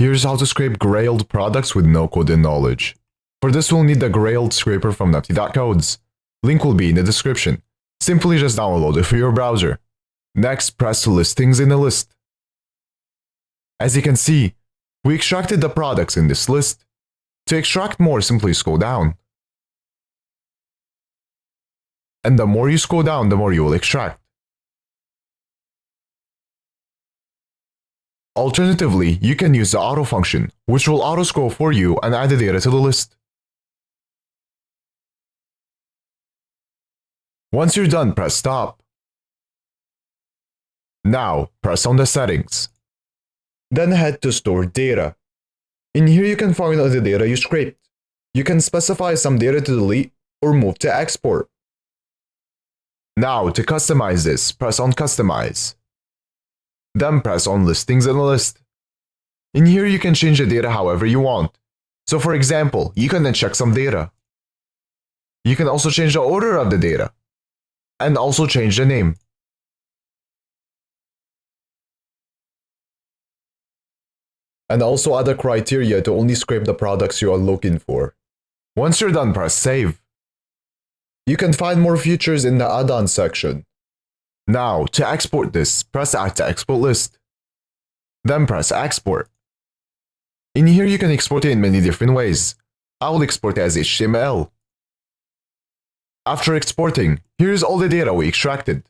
Here's how to scrape Grailed products with no coding knowledge. For this we'll need the Grailed scraper from nutty.codes. Link will be in the description. Simply just download it for your browser. Next, press Listings in the list. As you can see, we extracted the products in this list. To extract more, simply scroll down. And the more you scroll down, the more you will extract. Alternatively, you can use the auto function, which will auto-scroll for you and add the data to the list. Once you're done, press stop. Now, press on the settings. Then head to Store Data. In here you can find all the data you scraped. You can specify some data to delete or move to export. Now, to customize this, press on Customize. Then press on Listings in the list. In here you can change the data however you want. So for example, you can then check some data. You can also change the order of the data. And also change the name. And also add a criteria to only scrape the products you are looking for. Once you're done, press Save. You can find more features in the add-on section. Now, to export this, press Add to Export List. Then press Export. In here you can export it in many different ways. I will export it as HTML. After exporting, here's all the data we extracted.